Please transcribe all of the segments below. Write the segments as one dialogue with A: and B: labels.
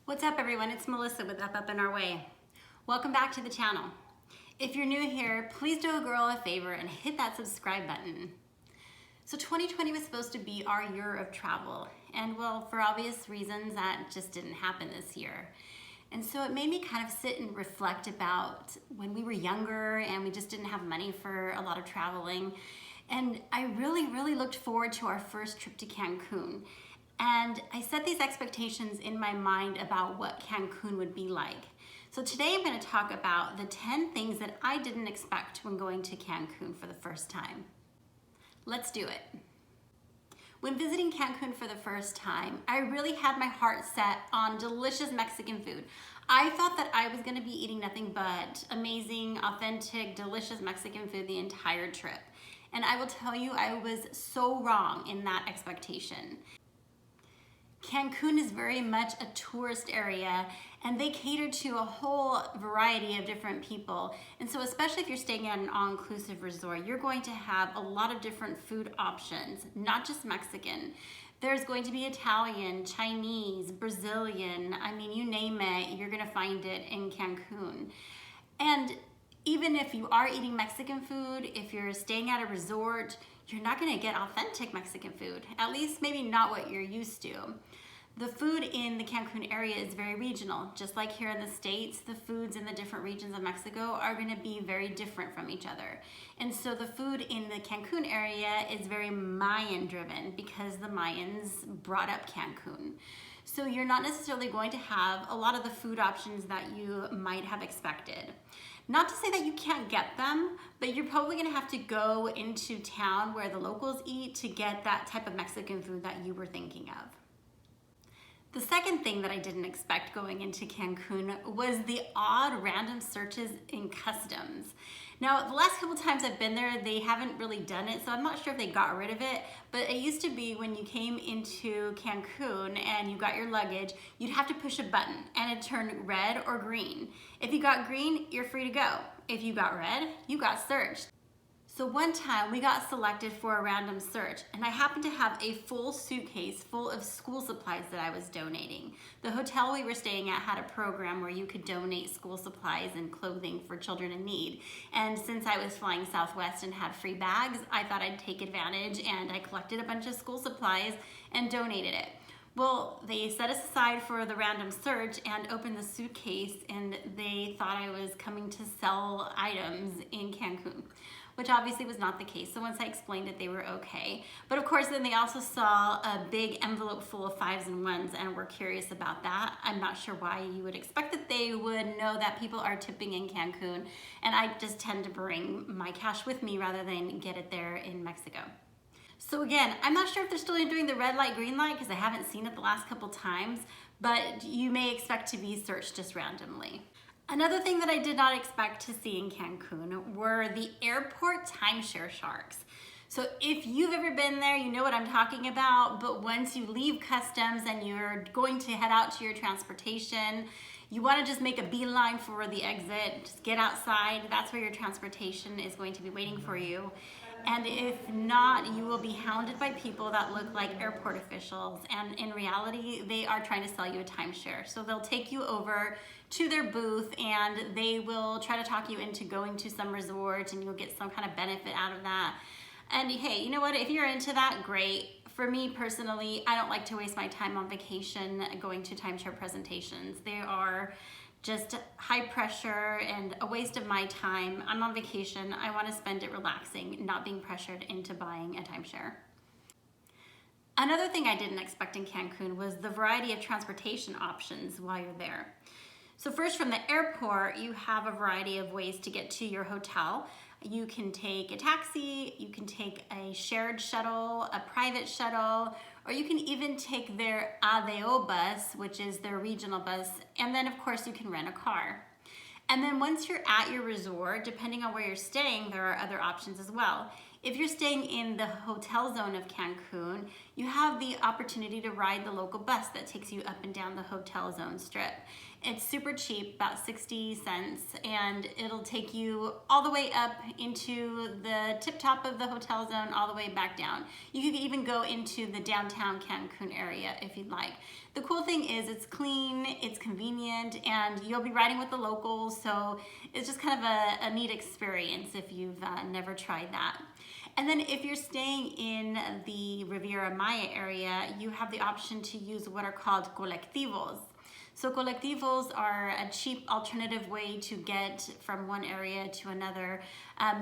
A: What's up everyone, it's Melissa with Up in Our Way. Welcome back to the channel. If you're new here, please do a girl a favor and hit that subscribe button. So 2020 was supposed to be our year of travel, and well, for obvious reasons that just didn't happen this year. And so it made me kind of sit and reflect about when we were younger and we just didn't have money for a lot of traveling. And I really looked forward to our first trip to Cancun. And I set these expectations in my mind about what Cancun would be like. So today I'm going to talk about the 10 things that I didn't expect when going to Cancun for the first time. Let's do it. When visiting Cancun for the first time, I really had my heart set on delicious Mexican food. I thought that I was going to be eating nothing but amazing, authentic, delicious Mexican food the entire trip. And I will tell you, I was so wrong in that expectation. Cancun is very much a tourist area, and they cater to a whole variety of different people. And so especially if you're staying at an all-inclusive resort, you're going to have a lot of different food options, not just Mexican. There's going to be Italian, Chinese, Brazilian, I mean, you name it, you're gonna find it in Cancun. And even if you are eating Mexican food, if you're staying at a resort, you're not gonna get authentic Mexican food, at least maybe not what you're used to. The food in the Cancun area is very regional. Just like here in the States, the foods in the different regions of Mexico are gonna be very different from each other. And so the food in the Cancun area is very Mayan driven because the Mayans brought up Cancun. So you're not necessarily going to have a lot of the food options that you might have expected. Not to say that you can't get them, but you're probably gonna have to go into town where the locals eat to get that type of Mexican food that you were thinking of. The second thing that I didn't expect going into Cancun was the odd random searches in customs. Now, the last couple times I've been there, they haven't really done it, so I'm not sure if they got rid of it, but it used to be when you came into Cancun and you got your luggage, you'd have to push a button and it turned red or green. If you got green, you're free to go. If you got red, you got searched. So one time we got selected for a random search, and I happened to have a full suitcase full of school supplies that I was donating. The hotel we were staying at had a program where you could donate school supplies and clothing for children in need. And since I was flying Southwest and had free bags, I thought I'd take advantage, and I collected a bunch of school supplies and donated it. Well, they set us aside for the random search and opened the suitcase, and they thought I was coming to sell items in Cancun, which obviously was not the case. So once I explained it, they were okay. But of course, then they also saw a big envelope full of 5s and 1s and were curious about that. I'm not sure why you would expect that they would know that people are tipping in Cancun, and I just tend to bring my cash with me rather than get it there in Mexico. So again, I'm not sure if they're still doing the red light, green light because I haven't seen it the last couple times, but you may expect to be searched just randomly. Another thing that I did not expect to see in Cancun were the airport timeshare sharks. So if you've ever been there, you know what I'm talking about, but once you leave customs and you're going to head out to your transportation, you want to just make a beeline for the exit, just get outside, that's where your transportation is going to be waiting for you. And if not, you will be hounded by people that look like airport officials, and in reality, they are trying to sell you a timeshare. So they'll take you over to their booth and they will try to talk you into going to some resort, and you'll get some kind of benefit out of that. And hey, you know what, if you're into that, great. For me personally, I don't like to waste my time on vacation going to timeshare presentations. They are just high pressure and a waste of my time. I'm on vacation. I want to spend it relaxing, not being pressured into buying a timeshare. Another thing I didn't expect in Cancun was the variety of transportation options while you're there. So first, from the airport, you have a variety of ways to get to your hotel. You can take a taxi, you can take a shared shuttle, a private shuttle, or you can even take their ADO bus, which is their regional bus, and then of course you can rent a car. And then once you're at your resort, depending on where you're staying, there are other options as well. If you're staying in the hotel zone of Cancun, you have the opportunity to ride the local bus that takes you up and down the hotel zone strip. It's super cheap, about 60 cents, and it'll take you all the way up into the tip top of the hotel zone, all the way back down. You can even go into the downtown Cancun area if you'd like. The cool thing is it's clean, it's convenient, and you'll be riding with the locals, so it's just kind of a neat experience if you've never tried that. And then if you're staying in the Riviera Maya area, you have the option to use what are called colectivos. So colectivos are a cheap alternative way to get from one area to another.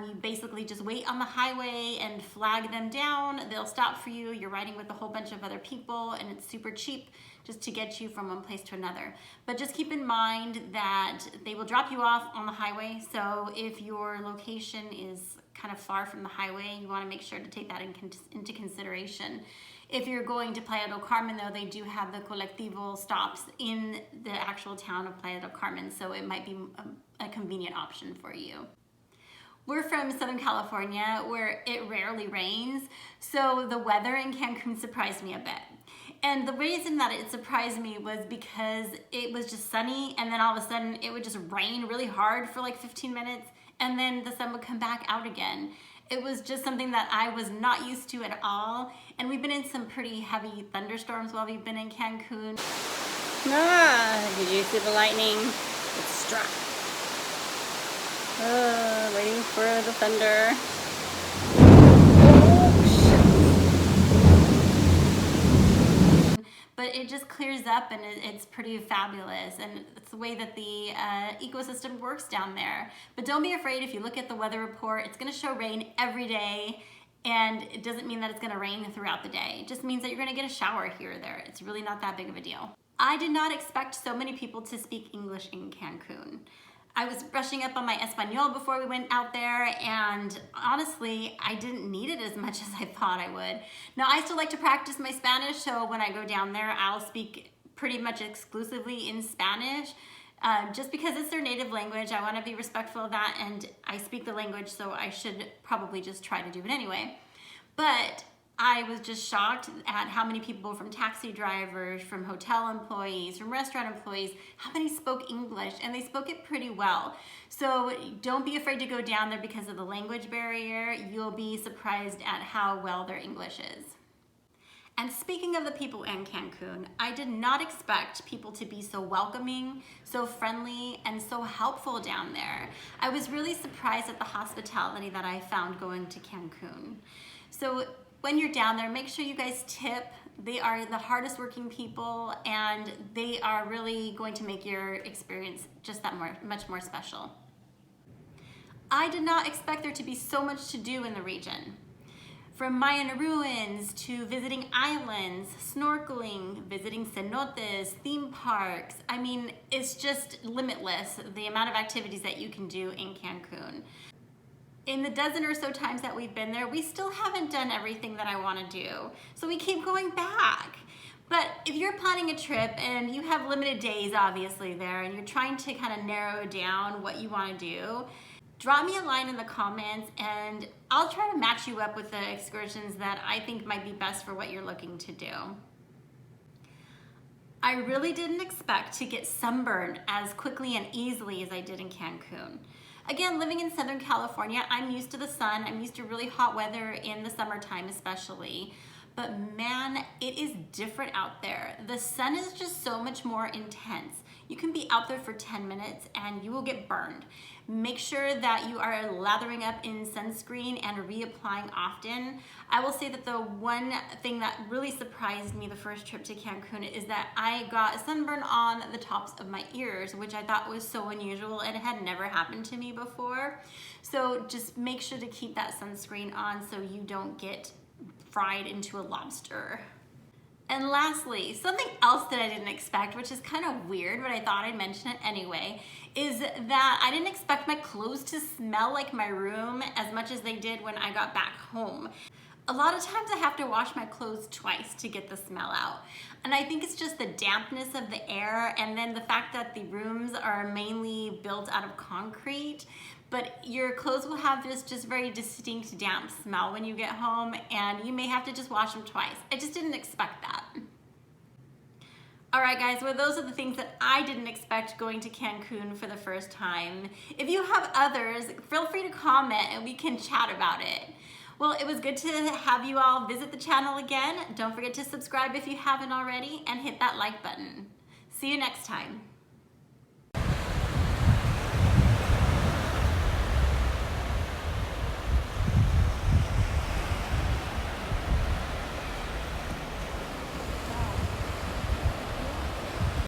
A: You basically just wait on the highway and flag them down. They'll stop for you. You're riding with a whole bunch of other people, and it's super cheap just to get you from one place to another. But just keep in mind that they will drop you off on the highway. So if your location is kind of far from the highway, you want to make sure to take that into consideration. If you're going to Playa del Carmen, though, they do have the colectivo stops in the actual town of Playa del Carmen, so it might be a convenient option for you. We're from Southern California, where it rarely rains, so the weather in Cancun surprised me a bit. And the reason that it surprised me was because it was just sunny, and then all of a sudden it would just rain really hard for like 15 minutes, and then the sun would come back out again. It was just something that I was not used to at all. And we've been in some pretty heavy thunderstorms while we've been in Cancun.
B: Did you see the lightning? It struck. Waiting for the thunder.
A: But it just clears up, and it's pretty fabulous, and it's the way that the ecosystem works down there. But don't be afraid. If you look at the weather report, it's going to show rain every day, and it doesn't mean that it's going to rain throughout the day. It just means that you're going to get a shower here or there. It's really not that big of a deal. I did not expect so many people to speak English in Cancun. I was brushing up on my Espanol before we went out there, and honestly, I didn't need it as much as I thought I would. Now, I still like to practice my Spanish, so when I go down there, I'll speak pretty much exclusively in Spanish. Just because it's their native language, I want to be respectful of that, and I speak the language, so I should probably just try to do it anyway. But I was just shocked at how many people, from taxi drivers, from hotel employees, from restaurant employees, how many spoke English, and they spoke it pretty well. So don't be afraid to go down there because of the language barrier. You'll be surprised at how well their English is. And speaking of the people in Cancun, I did not expect people to be so welcoming, so friendly, and so helpful down there. I was really surprised at the hospitality that I found going to Cancun. So when you're down there, make sure you guys tip. They are the hardest working people, and they are really going to make your experience just that much more special. I did not expect there to be so much to do in the region. From Mayan ruins to visiting islands, snorkeling, visiting cenotes, theme parks. I mean, it's just limitless, the amount of activities that you can do in Cancun. In the dozen or so times that we've been there, we still haven't done everything that I want to do. So we keep going back. But if you're planning a trip and you have limited days, obviously, there, and you're trying to kind of narrow down what you want to do, drop me a line in the comments, and I'll try to match you up with the excursions that I think might be best for what you're looking to do. I really didn't expect to get sunburned as quickly and easily as I did in Cancun. Again, living in Southern California, I'm used to the sun. I'm used to really hot weather in the summertime especially. But man, it is different out there. The sun is just so much more intense. You can be out there for 10 minutes and you will get burned. Make sure that you are lathering up in sunscreen and reapplying often. I will say that the one thing that really surprised me the first trip to Cancun is that I got a sunburn on the tops of my ears, which I thought was so unusual and it had never happened to me before. So just make sure to keep that sunscreen on so you don't get fried into a lobster. And lastly, something else that I didn't expect, which is kind of weird, but I thought I'd mention it anyway, is that I didn't expect my clothes to smell like my room as much as they did when I got back home. A lot of times I have to wash my clothes twice to get the smell out. And I think it's just the dampness of the air and then the fact that the rooms are mainly built out of concrete but your clothes will have this just very distinct damp smell when you get home, and you may have to just wash them twice. I just didn't expect that. All right, guys, well, those are the things that I didn't expect going to Cancun for the first time. If you have others, feel free to comment and we can chat about it. Well, it was good to have you all visit the channel again. Don't forget to subscribe if you haven't already and hit that like button. See you next time.